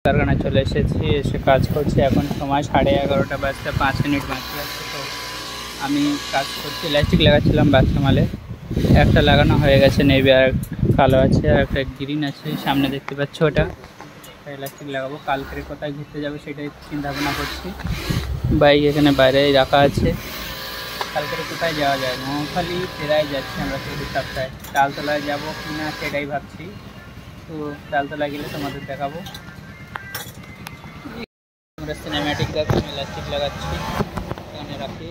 কারখানায় চলে এসেছি, এসে কাজ করছি। এখন সময় 11:30 বাজতে 5 মিনিট বাকি আছে। তো আমি কাজ করছি, ইলাস্টিক লাগাচ্ছিলাম বাচ্চা মালে। একটা লাগানো হয়ে গেছে, নেভি আর কালো আছে, আর একটা গ্রিন আছে সামনে দেখতে পাচ্ছ। ওটা ইলাস্টিক লাগাবো। কালকে কোথায় ঘুরতে যাবো সেটাই চিন্তা ভাবনা করছি। বাইক এখানে বাইরে রাখা আছে। কালকে কোথায় যাওয়া যায়? মহাখালী ফেরাই যাচ্ছি আমরা প্রতি সপ্তাহে। তালতলায় যাবো কি না সেটাই ভাবছি। তো তালতলায় গেলে তোমাদের দেখাবো। আমরা সিনেম্যাটিক দেখো, আমি ইলাস্টিক লাগাচ্ছি, এখানে রাখি।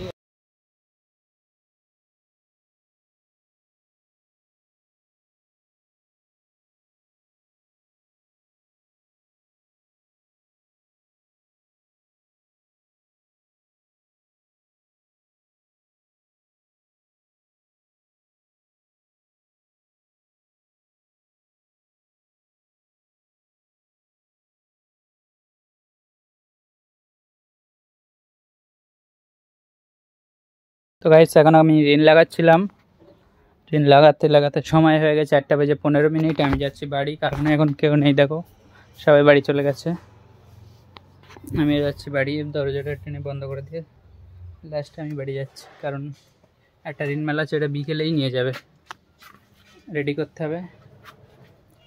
তো গাইস এখন আমি রিন লাগাচ্ছিলাম। রিন লাগাতে লাগাতে সময় হয়ে গেছে 8:15। আমি যাচ্ছি বাড়ি, কারণ এখন কেউ নেই, দেখো সবাই বাড়ি চলে গেছে। আমি যাচ্ছি বাড়ি, দরজাটা টেনে বন্ধ করে দিয়ে লাস্টে আমি বাড়ি যাচ্ছি, কারণ একটা রিন মেলা আছে, ওটা বিকেলেই নিয়ে যাবে, রেডি করতে হবে।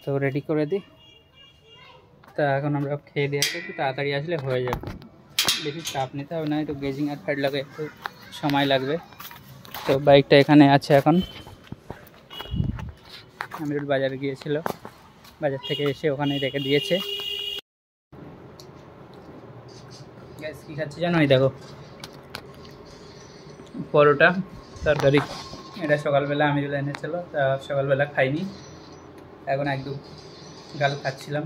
তো রেডি করে দিই। তা এখন আমরা খেয়ে দিয়ে একটু তাড়াতাড়ি আসলে হয়ে যাবে, বেশি চাপ নিতে হবে না। একটু গেজিং আর ফ্যাড লাগে, একটু সময় লাগবে। তো বাইকটা এখানে আছে। এখন আমিরুল বাজারে গিয়েছিল, বাজার থেকে এসে ওখানে রেখে দিয়েছে। গ্যাস কী খাচ্ছি জানো? এই দেখো পরোটা তরকারি। এটা সকালবেলা আমিরুল এনেছিল, তা সকালবেলা খাইনি, এখন একদম গাল খাচ্ছিলাম।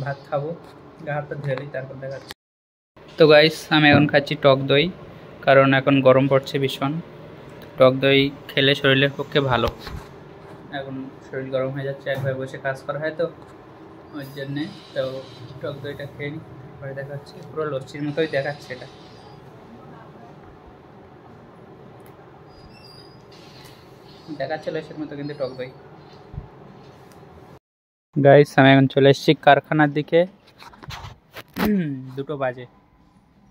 ভাত খাবো, গা হাতটা ধুয়ে নিই, তারপর দেখাচ্ছি। তো গাইস আমি এখন খাচ্ছি টক দই, কারণ এখন গরম পড়ছে ভীষণ। টক দই খেলে শরীরের পক্ষে ভালো। এখন শরীর গরম হয়ে যাচ্ছে, একবার বসে কাজ করা হয় তো ওই জন্যে। তো টক দইটা খেয়ে নিই, তারপরে দেখাচ্ছি। পুরো লস্যির মতোই দেখাচ্ছে এটা। দেখাচ্ছে লস্যির মতো, কিন্তু টক দই। গাইস আমি এখন চলে এসেছি কারখানার দিকে। 2টো বাজে।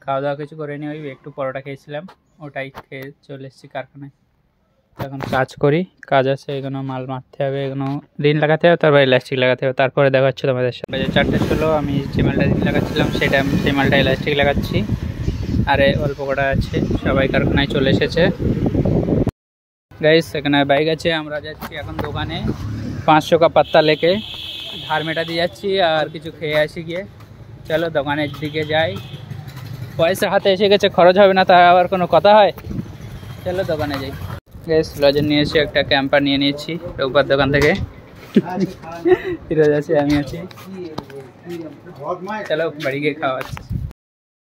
খাওয়া দাওয়া কিছু করে নি, ওই একটু পরোটা খেয়েছিলাম, ওটাই খেয়ে চলে এসেছি কারখানায়। এখন কাজ করি, কাজ আছে, এগুলো মাল মারতে হবে, এগুলো রিন লাগাতে হবে, তারপরে ইলাস্টিক লাগাতে হবে। তারপরে দেখাচ্ছি তোমাদের সাথে। বাজে 4:16। আমি যে মালটা রিন লাগাচ্ছিলাম সেটা, সেই মালটা ইলাস্টিক লাগাচ্ছি। আরে অল্প কটা আছে, সবাই কারখানায় চলে এসেছে। গাইস এখানে বাইক আছে, আমরা যাচ্ছি এখন দোকানে। 500 का पत्ता लेके ধার মেটা দিয়ে যাচ্ছি, আর কিছু খেয়ে আসি গিয়ে। চলো দোকানের দিকে যাই। পয়সা হাতে এসে গেছে, খরচ হবে না তার আবার কোনো কথা হয়? চলো দোকানে যাই। গ্যাস লজেন নিয়ে এসে একটা ক্যাম্পার নিয়ে নিয়েছি রোববার দোকান থেকে। ফিরোজ আছে, আমি আছি। চলো বাড়ি গিয়ে খাওয়া আছে।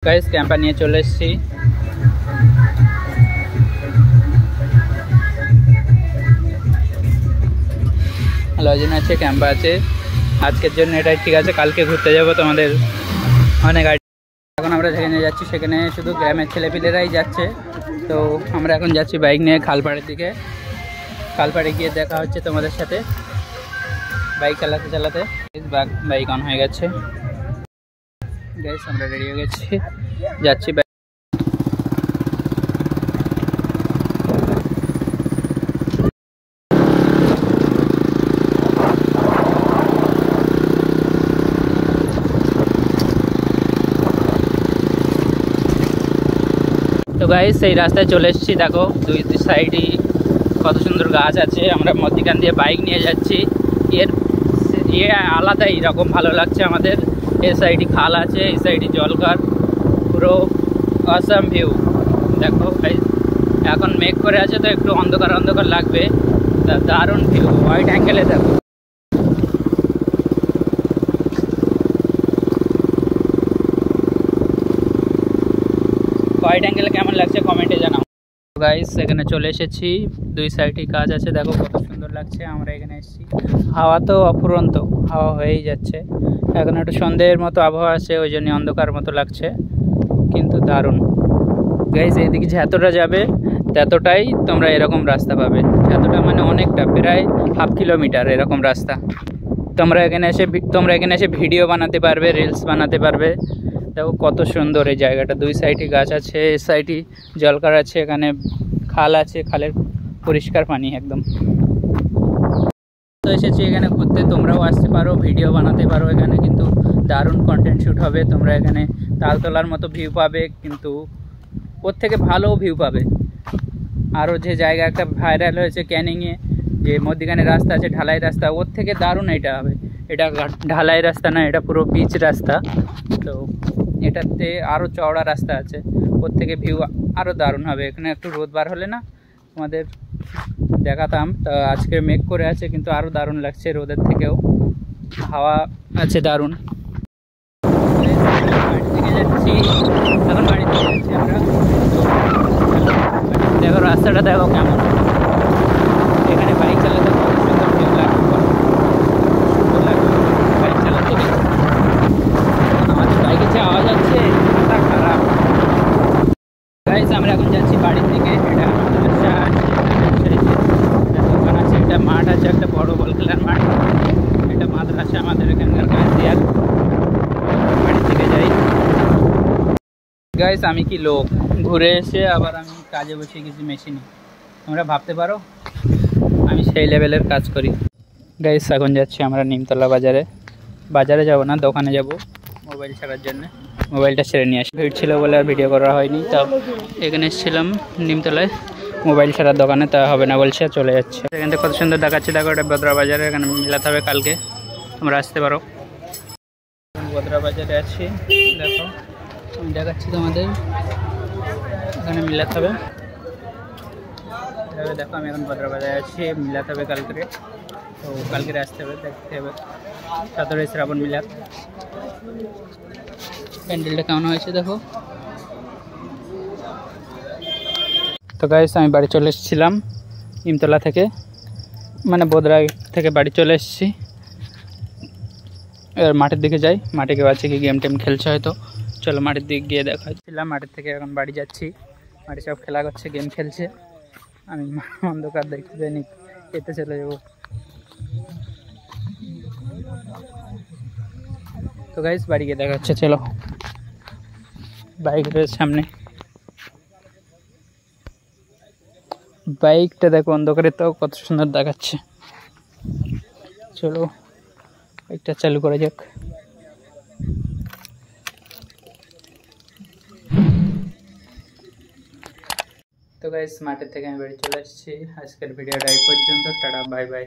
গ্যাস ক্যাম্পার নিয়ে চলে এসেছি। লজেন আছে, ক্যাম্পা আছে। আজকের জন্য এটাই ঠিক আছে, কালকে ঘুরতে যাবো তোমাদের অনেক। এখন আমরা যেখানে যাচ্ছি সেখানে শুধু গ্রামের ছেলেপিলেরাই যাচ্ছে। তো আমরা এখন যাচ্ছি বাইক নিয়ে খালপাড়ের দিকে। খালপাড়ে গিয়ে দেখা হচ্ছে তোমাদের সাথে। বাইক চালাতে চালাতে বাইক অন হয়ে গেছে। গাইস আমরা রেডি হয়ে গেছি, যাচ্ছি। তো গাইস এই রাস্তায় চলে এসেছি, দেখো দুই সাইডই কত সুন্দর গাছ আছে। আমরা মধ্যিখান দিয়ে বাইক নিয়ে যাচ্ছি। এর আলাদাই এরকম ভালো লাগছে আমাদের। এই সাইডে খাল আছে, এই সাইডে জলঘর, পুরো অসাম ভিউ। দেখো গাইস এখন মেঘ করে আছে তো একটু অন্ধকার অন্ধকার লাগবে, দারুণ ভিউ। হোয়াইট অ্যাঙ্গেলে দেখো। হোয়াইট অ্যাঙ্গেলে কেমন লাগছে কমেন্টে জানাও। গাইস এখানে চলে এসেছি, দুই সাইডে কাজ আছে, দেখো কত সুন্দর লাগছে। আমরা এখানে এসেছি, হাওয়া তো অফুরন্ত, হাওয়া হয়েই যাচ্ছে। এখন একটু সন্ধ্যের মতো আবহাওয়া আছে, ওই জন্য অন্ধকার মতো লাগছে, কিন্তু দারুণ। গাইস এইদিকে যতটা যাবে ততটাই তোমরা এরকম রাস্তা পাবে। এতটা মানে অনেকটা, প্রায় 1/2 কিলোমিটার এরকম রাস্তা। তোমরা এখানে এসে ভিডিও বানাতে পারবে, রিলস বানাতে পারবে। দেখো কত সুন্দর এই জায়গাটা, দুই সাইডে গাছ আছে, এই সাইডে জলকার আছে, এখানে খাল আছে, খালের পরিষ্কার পানি একদম। তো এসেছি এখানে ঘুরতে, তোমরাও আসতে পারো, ভিডিও বানাতে পারো। এখানে কিন্তু দারুণ কন্টেন্ট শ্যুট হবে। তোমরা এখানে তালতলার মতো ভিউ পাবে, কিন্তু ওর থেকে ভালো ভিউ পাবে। আরও যে জায়গা একটা ভাইরাল হয়েছে ক্যানিংয়ে, যে মধ্যিখানে রাস্তা আছে, ঢালাই রাস্তা, ওর থেকে দারুণ এটা হবে। এটা ঢালাই রাস্তা না, এটা পুরো পিচ রাস্তা। তো এটাতে আরও চওড়া রাস্তা আছে, ওর থেকে ভিউ আরও দারুণ হবে। এখানে একটু রোদ বার হলে না তোমাদের দেখাতাম। তো আজকে মেঘ করে আছে, কিন্তু আরও দারুণ লাগছে রোদের থেকেও, হাওয়া আছে দারুণ। এখন বাড়ি থেকে যাচ্ছি আমরা। দেখো রাস্তাটা দেখো কেমন, এখানে বাইক চালাতে খুব সুন্দর ভিউ লাগবে, সুন্দর লাগবে বাইক চালাতে। আমাদের বাইকে যে আওয়াজ আছে তা খারাপ। গাইস আমরা এখন যাচ্ছি বাড়ির দিকে। এটা দোকান আছে, একটা মাঠ আছে, একটা বড় বল খেলার মাঠ, এটা মাদ্রাসা আমাদের এখানকার গাছিয়ার। বাড়ির দিকে যাই। গাইস আমি কি লোক, ঘুরে এসে আবার আমি কাজে বসে গেছি মেশিনে। তোমরা ভাবতে পারো আমি সেই লেভেলের কাজ করি। গাইস এখন যাচ্ছি আমরা নিমতলা বাজারে যাব না, দোকানে যাব মোবাইল ছাড়ার জন্য। মোবাইলটা ছেড়ে নিয়ে আসি, ভিড় ছিল বলে আর ভিডিও করা হয়নি। তা এখানে এসেছিলাম নিমতলায় মোবাইল ছাড়ার দোকানে, তা হবে না বলছে, চলে যাচ্ছে। এখান থেকে কত সুন্দর দেখাচ্ছে, দেখো এটা বদরা বাজারে, এখানে মিলাতে হবে কালকে, তোমরা আসতে পারো। বদরা বাজারে আছি, দেখো আমি দেখাচ্ছি তোমাদের, এখানে মিলাতে হবে। দেখো আমি এখন বদরা বাজারে আছি, মিলাতে হবে কালকে। তো কালকে আসতে হবে, দেখতে হবে 17 শ্রাবণ মিলাদ। প্যান্ডেলটা কেমন হয়েছে দেখো। তো গাইস আমি বাড়ি চলে এসেছিলাম নিমতলা থেকে, মানে বদরা থেকে বাড়ি চলে এসেছি। এবার মাঠের দিকে যাই, মাঠে কেউ আছে কি গেম টেম খেলছে হয়তো, চলো মাঠের দিকে গিয়ে দেখাচ্ছিলাম। মাঠের থেকে এখন বাড়ি যাচ্ছি, মাঠে সব খেলা করছে, গেম খেলছে, আমি অন্ধকার দেখতে যাইনি, এতে চলে যাবো। তো গাইস বাড়ি গিয়ে দেখা হচ্ছে, চলো। বাইকের সামনে বাইকটা দেখো অন্ধকারে তো কত সুন্দর দেখাচ্ছে। চলো বাইকটা চালু করা যাক। তো গাইস মাঠের থেকে আমি বাড়ি চলে আসছি। আজকের ভিডিওটা এই পর্যন্ত, টাটা বাই বাই।